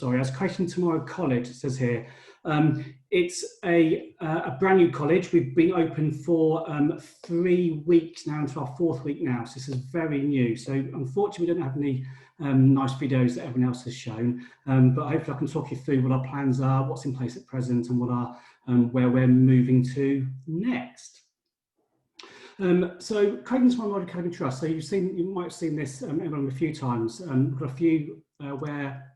sorry, as Creating Tomorrow College, it says here. It's a brand new college. We've been open for 3 weeks now, into our 4th week now, so this is very new. So unfortunately, we don't have any nice videos that everyone else has shown, but hopefully I can talk you through what our plans are, what's in place at present, and what our where we're moving to next. So Creating Tomorrow Academy Trust. So you might have seen this a few times. We've got a few where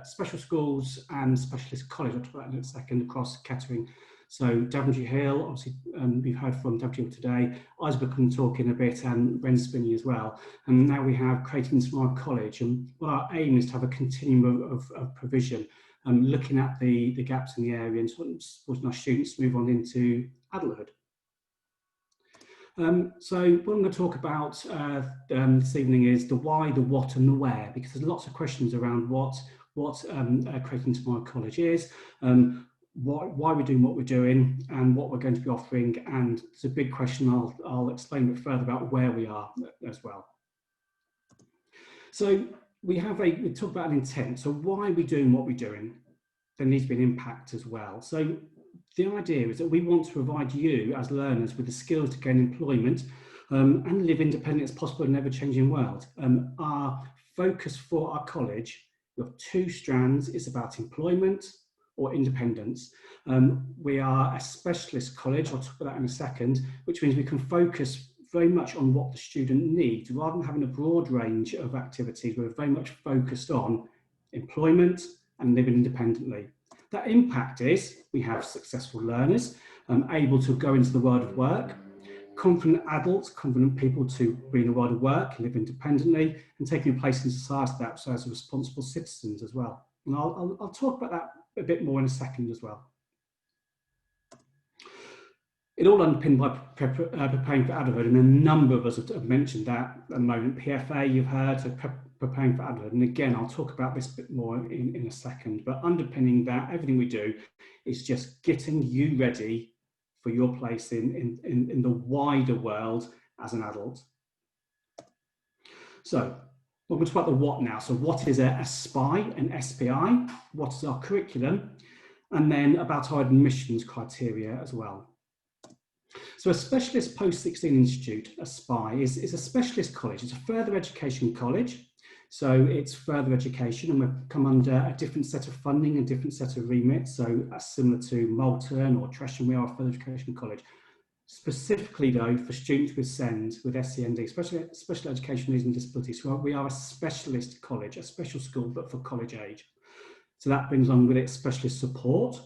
special schools and specialist college, I'll talk about in a second, across Kettering. So Daventry Hill, obviously we've heard from Daventry Hill today, Isaac can talk in a bit, and Wrenspinney as well. And now we have Creating Tomorrow College, and what our aim is to have a continuum of provision, looking at the gaps in the area and supporting our students to move on into adulthood. So what I'm going to talk about this evening is the why, the what and the where, because there's lots of questions around what Creating Tomorrow College is, why we're doing what we're doing and what we're going to be offering, and it's a big question. I'll explain a bit further about where we are as well. So we talk about an intent. So why are we doing what we're doing? There needs to be an impact as well. So the idea is that we want to provide you as learners with the skills to gain employment and live independent as possible in an ever-changing world. Our focus for our college, we have 2 strands. It's about employment or independence. We are a specialist college, I'll talk about that in a second, which means we can focus very much on what the student needs. Rather than having a broad range of activities, we're very much focused on employment and living independently. That impact is we have successful learners able to go into the world of work, confident adults, confident people to be in the world of work, live independently, and taking a place in society that so as responsible citizens as well. And I'll talk about that a bit more in a second as well. It all underpinned by preparing for adulthood, and a number of us have mentioned that at the moment. PFA, you've heard, so preparing for adulthood. And again, I'll talk about this a bit more in a second, but underpinning that, everything we do is just getting you ready for your place in the wider world as an adult. So we're going to talk about the what now. So what is a SPI, an SPI? What is our curriculum? And then about our admissions criteria as well. So a specialist post-16 institute, a SPI, is a specialist college. It's a further education college. So it's further education, and we come under a different set of funding, a different set of remits. So similar to Moulton or Tresham, we are a further education college. Specifically though, for students with SEND, with SEND, special education needs and disabilities, so we are a specialist college, a special school, but for college age. So that brings on with it specialist support.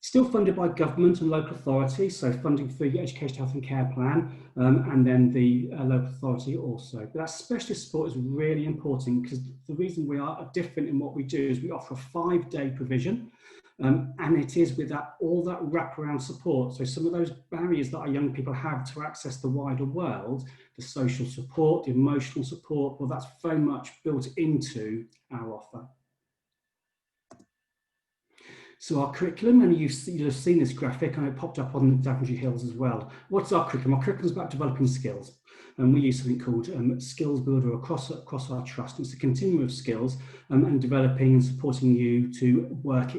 Still funded by government and local authority, so funding through the Education, Health and Care Plan, and then the local authority also. But that specialist support is really important, because the reason we are different in what we do is we offer a 5-day provision, and it is with all that wraparound support. So some of those barriers that our young people have to access the wider world, the social support, the emotional support, well, that's very much built into our offer. So our curriculum, and you'll have seen this graphic, and it popped up on Daventry Hills as well. What's our curriculum? Our curriculum is about developing skills, and we use something called Skills Builder across our trust. It's a continuum of skills and developing and supporting you to work,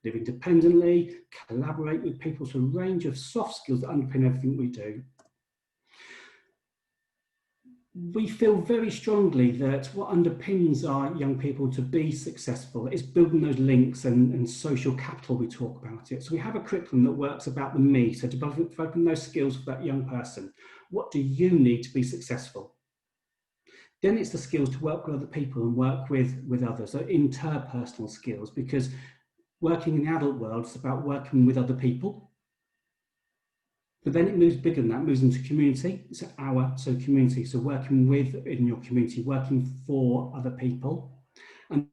live independently, collaborate with people, so a range of soft skills that underpin everything we do. We feel very strongly that what underpins our young people to be successful is building those links and social capital. We talk about it. So we have a curriculum that works about the me, so developing those skills for that young person. What do you need to be successful? Then it's the skills to work with other people and work with others, so interpersonal skills, because working in the adult world is about working with other people. But then it moves bigger than that, moves into community. So community, so working in your community, working for other people. And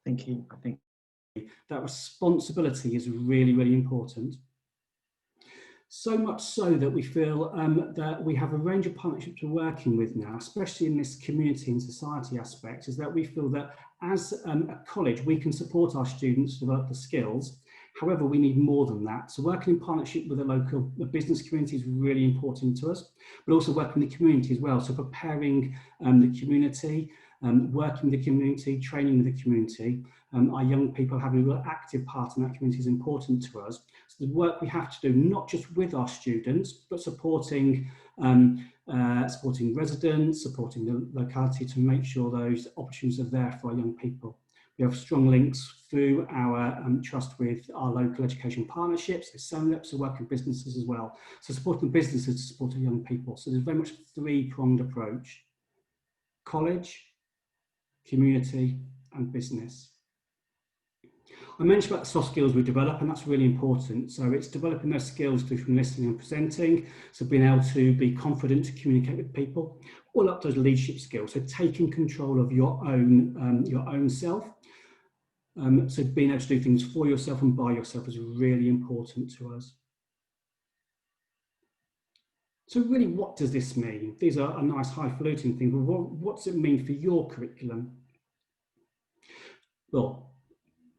I think that responsibility is really, really important. So much so that we feel that we have a range of partnerships we're working with now, especially in this community and society aspect, is that we feel that as a college, we can support our students to develop the skills. However, we need more than that. So working in partnership with the local business community is really important to us, but also working with the community as well. So preparing the community, working with the community, training with the community. Our young people having a real active part in that community is important to us. So the work we have to do, not just with our students, but supporting supporting residents, supporting the locality to make sure those opportunities are there for our young people. We have strong links through our trust with our local education partnerships. There's some reps who work with businesses as well. So supporting businesses to support our young people. So there's very much a three-pronged approach: college, community, and business. I mentioned about the soft skills we develop, and that's really important. So it's developing those skills through from listening and presenting, so being able to be confident to communicate with people, all up to those leadership skills, so taking control of your own self. So being able to do things for yourself and by yourself is really important to us. So really, what does this mean? These are a nice highfalutin thing, but what does it mean for your curriculum? Well,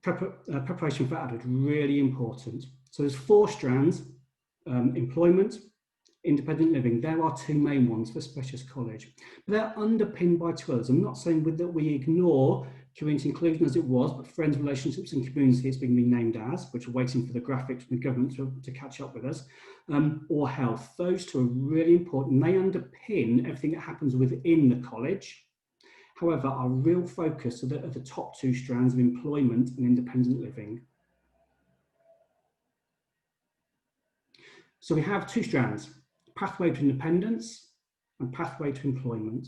preparation for adulthood, really important. So there's 4 strands: employment, independent living. There are 2 main ones for specialist college, but they're underpinned by 2 others. I'm not saying that we ignore community inclusion as it was, but friends, relationships and community it's been renamed as, which are waiting for the graphics from the government to catch up with us, or health. Those 2 are really important. They underpin everything that happens within the college. However, our real focus are the top 2 strands of employment and independent living. So we have 2 strands: pathway to independence and pathway to employment.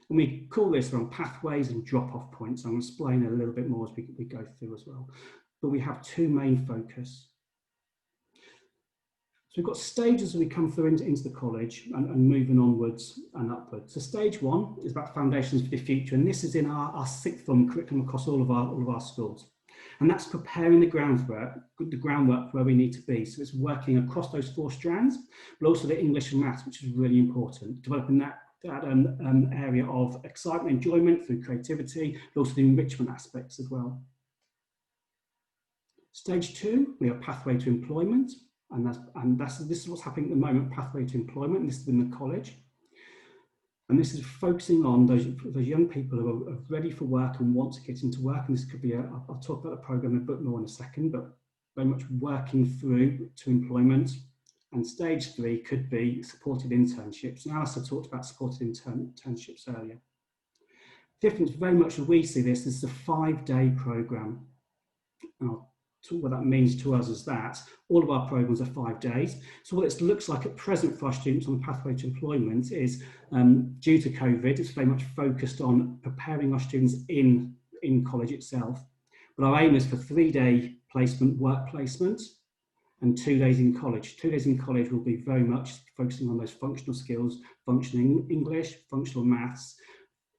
And we call this around pathways and drop-off points. I'm going to explain a little bit more as we go through as well. But we have 2 main focus. So we've got stages as we come through into the college and moving onwards and upwards. So stage 1 is about foundations for the future, and this is in our 6th form curriculum across all of our schools. And that's preparing the groundwork where we need to be. So it's working across those 4 strands, but also the English and maths, which is really important. Developing that area of excitement, enjoyment through creativity, but also the enrichment aspects as well. Stage 2, we have pathway to employment. And this is what's happening at the moment, pathway to employment, and this is in the college. And this is focusing on those young people who are ready for work and want to get into work. And this could be, I'll talk about the programme a bit more in a second, but very much working through to employment. And stage 3 could be supported internships. And Alistair talked about supported internships earlier. Difference very much as we see this is a 5-day programme. I'll talk what that means to us is that all of our programs are 5 days. So what it looks like at present for our students on the pathway to employment is, due to COVID, it's very much focused on preparing our students in college itself. But our aim is for 3-day placement, work placement, and 2 days in college. 2 days in college will be very much focusing on those functional skills, functioning English, functional maths,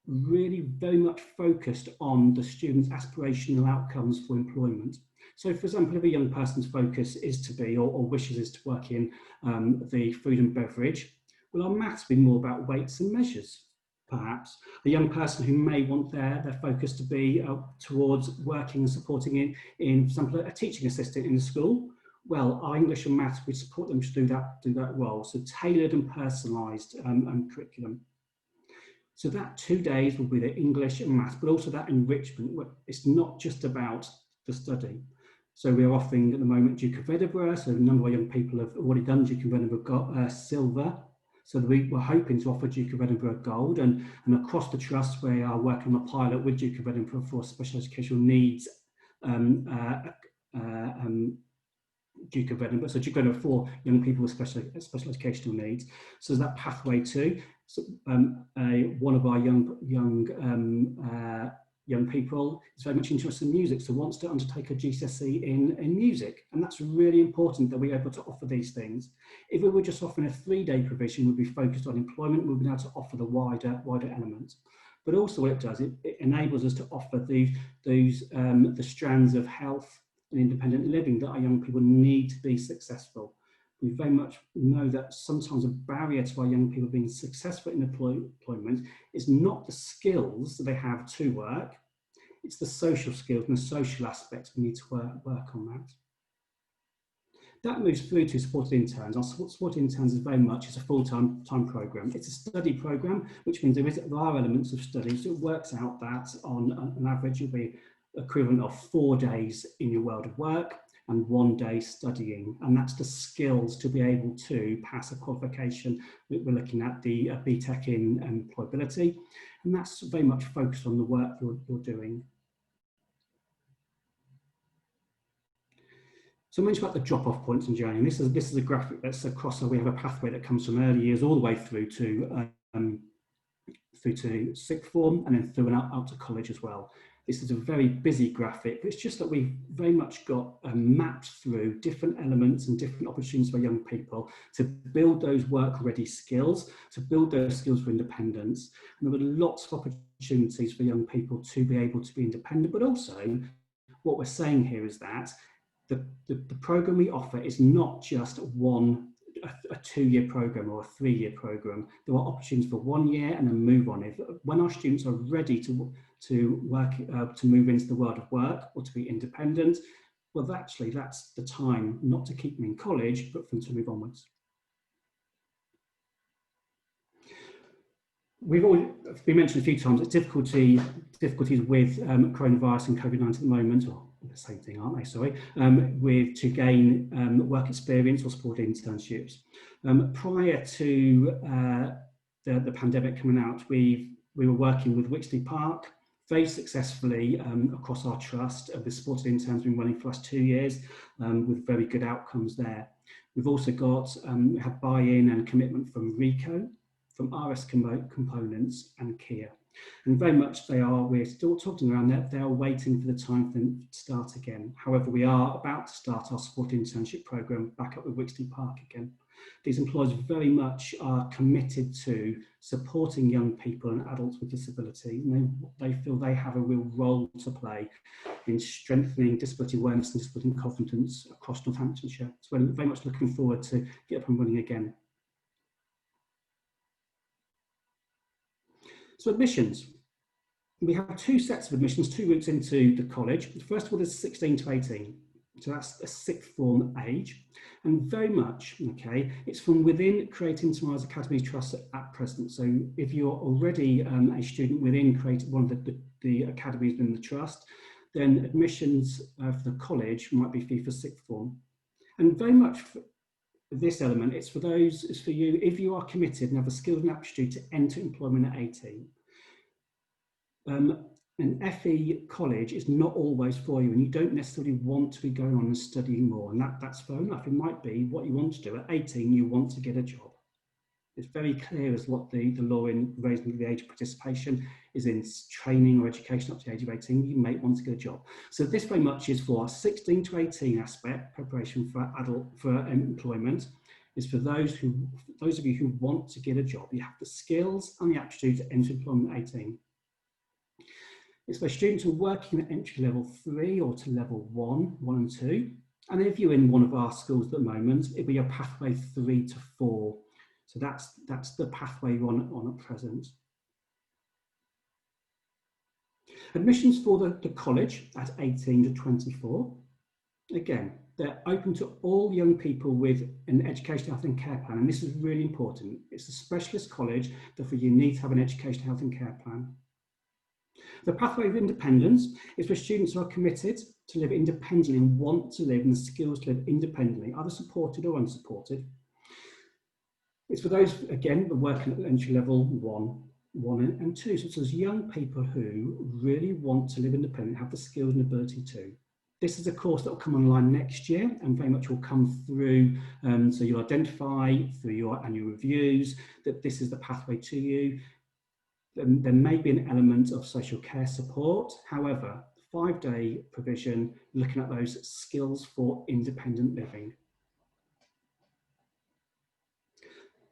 really very much focused on the students' aspirational outcomes for employment. So for example, if a young person's focus is to be, or wishes is to work in the food and beverage, well, our maths will be more about weights and measures, perhaps. A young person who may want their focus to be towards working and supporting in, for example, a teaching assistant in the school, well, our English and maths, we support them to do that role. So tailored and personalised curriculum. So that 2 days will be the English and maths, but also that enrichment. It's not just about the study. So we're offering at the moment Duke of Edinburgh. So a number of our young people have already done Duke of Edinburgh got silver. So we're hoping to offer Duke of Edinburgh Gold, and across the trust we are working on a pilot with Duke of Edinburgh for special educational needs. Duke of Edinburgh, so Duke of Edinburgh for young people with special educational needs. So there's that pathway too. So one of our young people is very much interested in music, so wants to undertake a GCSE in music, and that's really important that we're able to offer these things. If we were just offering a 3-day provision, we'd be focused on employment, we'd be able to offer the wider elements. But also what it does, it enables us to offer the strands of health and independent living that our young people need to be successful. We very much know that sometimes a barrier to our young people being successful in employment is not the skills that they have to work, It's the social skills and the social aspects we need to work on that. That moves through to supported interns. Our supported interns is very much a full-time programme. It's a study programme, which means there are elements of study. So it works out that on an average, you'll be equivalent of 4 days in your world of work and 1 day studying. And that's the skills to be able to pass a qualification. We're looking at the BTEC in employability, and that's very much focused on the work you're doing. So I mentioned about the drop-off points in journey, and this is a graphic that's across. So we have a pathway that comes from early years all the way through to sixth form, and then through and out to college as well. This is a very busy graphic, but it's just that we've very much got mapped through different elements and different opportunities for young people to build those work-ready skills, to build those skills for independence. And there are lots of opportunities for young people to be able to be independent, but also what we're saying here is that the program we offer is not just a 2-year program or a 3-year program. There are opportunities for 1 year and then move on. When our students are ready to work, to move into the world of work or to be independent, well, actually, that's the time not to keep them in college, but for them to move onwards. We've already been mentioned a few times, it's difficulties with coronavirus and COVID-19 at the moment, or the same thing, aren't they? Sorry, to gain work experience or support internships. Prior to the pandemic coming out, we were working with Wixley Park very successfully across our trust. The supported interns been running for the last 2 years with very good outcomes there. We've also got we have buy-in and commitment from RICO, from RS Components and Kia. And very much we're still talking around that, they are waiting for the time for them to start again. However, we are about to start our support internship programme back up with Wixley Park again. These employers very much are committed to supporting young people and adults with disability. And they feel they have a real role to play in strengthening disability awareness and disability confidence across Northamptonshire. So we're very much looking forward to get up and running again. So admissions. We have 2 sets of admissions, 2 routes into the college. First of all, there's 16 to 18. So that's a sixth form age. And very much, okay, it's from within Creating Tomorrow's Academy Trust at present. So if you're already a student within one of the academies in the trust, then admissions for the college might be for sixth form. And very much this element, it's for you, if you are committed and have the skills and aptitude to enter employment at 18. An FE college is not always for you, and you don't necessarily want to be going on and studying more, and that's fair enough. It might be what you want to do. At 18, you want to get a job. It's very clear as what the law in raising the age of participation is in training or education up to the age of 18, you may want to get a job. So this very much is for our 16 to 18 aspect, preparation for employment, is for those of you who want to get a job. You have the skills and the aptitude to enter employment at 18. It's for students who are working at entry level 3 or to level 1 and 2. And if you're in one of our schools at the moment, it'll be a pathway 3 to 4. So that's the pathway you're on at present. Admissions for the college at 18 to 24. Again, they're open to all young people with an education, health and care plan. And this is really important. It's a specialist college, therefore you need to have an education, health and care plan. The pathway of independence is for students who are committed to live independently and want to live in the skills to live independently, either supported or unsupported. It's for those, again, that working at entry level 1 and 2. So it's those young people who really want to live independently, have the skills and ability to. This is a course that will come online next year and very much will come through. So you'll identify through your annual reviews that this is the pathway to you. There may be an element of social care support. However, 5-day provision, looking at those skills for independent living.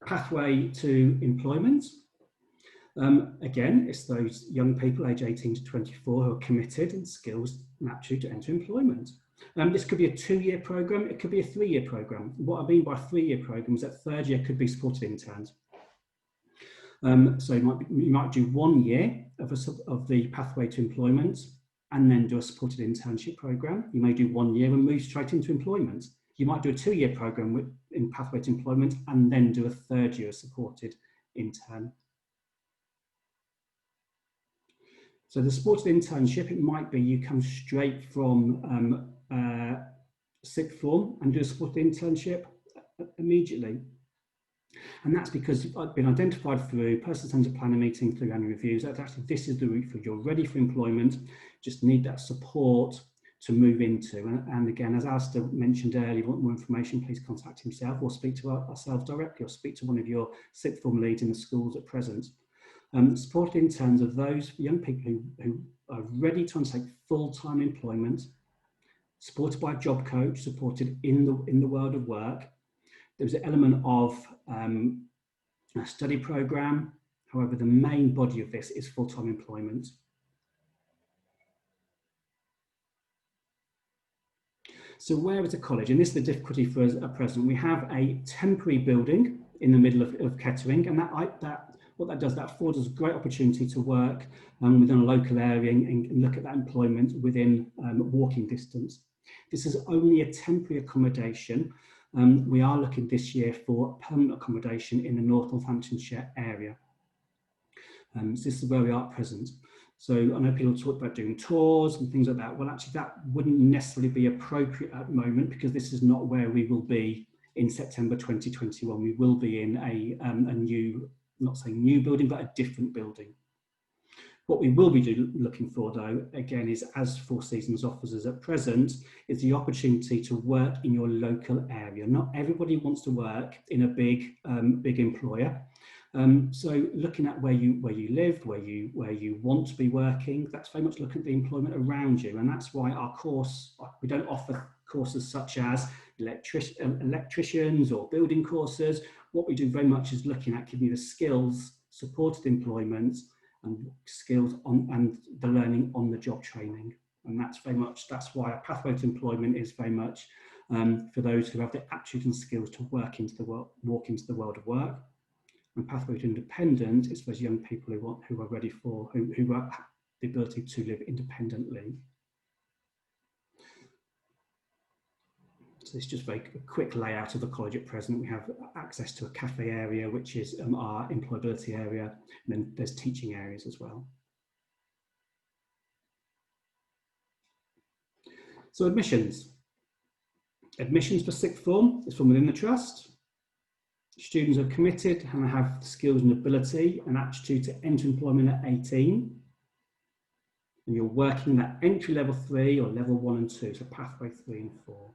Pathway to employment. Again, it's those young people aged 18 to 24 who are committed and skills and aptitude to enter employment. This could be a 2-year programme, it could be a 3-year programme. What I mean by 3-year programme is that 3rd year could be supported interns. So you might do 1 year of the pathway to employment, and then do a supported internship program. You may do 1 year and move straight into employment. You might do a 2-year program in pathway to employment and then do a 3rd year supported intern. So the supported internship, it might be you come straight from sixth form and do a supported internship immediately. And that's because it's been identified through person-centred planning meeting, through annual reviews, that actually this is the route for you're ready for employment, just need that support to move into. And again, as Alistair mentioned earlier, if you want more information, please contact himself or speak to ourselves directly or speak to one of your sixth form leads in the schools at present. Supported interns are those young people who are ready to undertake full-time employment, supported by a job coach, supported in the world of work. There's an element of a study programme. However, the main body of this is full-time employment. So where is the college? And this is the difficulty for us at present. We have a temporary building in the middle of Kettering, and what that does, that affords us a great opportunity to work within a local area and look at that employment within walking distance. This is only a temporary accommodation. We are looking this year for permanent accommodation in the North Northamptonshire area. So this is where we are at present. So I know people talk about doing tours and things like that. Well, actually, that wouldn't necessarily be appropriate at the moment because this is not where we will be in September 2021. We will be in a new, not saying new building, but a different building. What we will be looking for, though, again, is as Four Seasons offers us at present, is the opportunity to work in your local area. Not everybody wants to work in a big employer. So looking at where you live, where you want to be working, that's very much looking at the employment around you, and that's why our course, we don't offer courses such as electricians or building courses. What we do very much is looking at giving you the skills, supported employment, and skills on and the learning on the job training, and that's why a pathway to employment is very much for those who have the aptitude and skills to walk into the world of work. And pathway to independent is for those young people who are ready for, who have the ability to live independently. So it's just a quick layout of the college at present. We have access to a cafe area, which is our employability area, and then there's teaching areas as well. So admissions. Admissions for sixth form is from within the trust. Students are committed and have the skills and ability and aptitude to enter employment at 18. And you're working at entry level 3 or level 1 and 2, so pathway 3 and 4.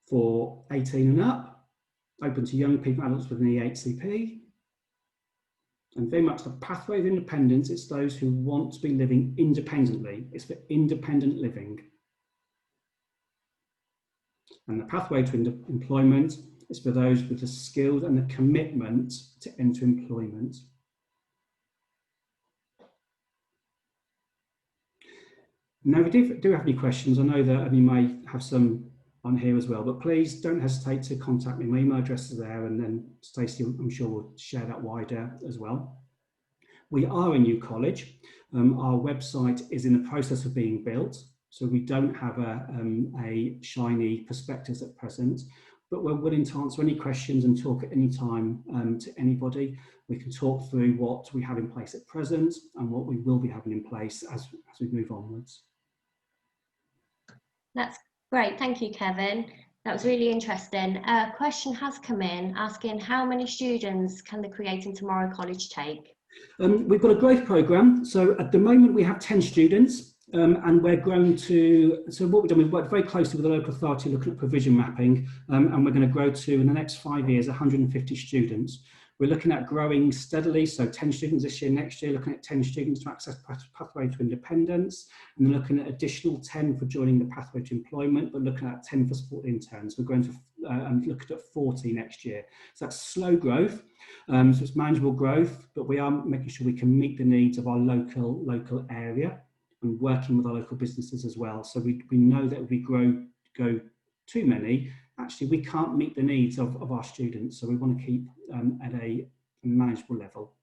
For 18 and up, open to young people, adults within the HCP. And very much the pathway of independence, it's those who want to be living independently. It's for independent living. And the pathway to employment is for those with the skills and the commitment to enter employment. Now, if you do have any questions, I know that you may have some on here as well, but please don't hesitate to contact me. My email address is there, and then Stacey, I'm sure, will share that wider as well. We are a new college. Our website is in the process of being built, so we don't have a shiny prospectus at present, but we're willing to answer any questions and talk at any time to anybody. We can talk through what we have in place at present and what we will be having in place as we move onwards. That's great, thank you, Kevin. That was really interesting. A question has come in asking how many students can the Creating Tomorrow College take? We've got a growth programme. So at the moment we have 10 students and we're growing to, so what we've done, we've worked very closely with the local authority looking at provision mapping and we're going to grow to, in the next 5 years, 150 students. We're looking at growing steadily, so 10 students this year, next year, looking at 10 students to access pathway to independence, and then looking at additional 10 for joining the pathway to employment, but looking at 10 for support interns. We're going to look at 40 next year. So that's slow growth, so it's manageable growth, but we are making sure we can meet the needs of our local area and working with our local businesses as well. So we know that if we go too many, actually we can't meet the needs of our students, so we want to keep at a manageable level.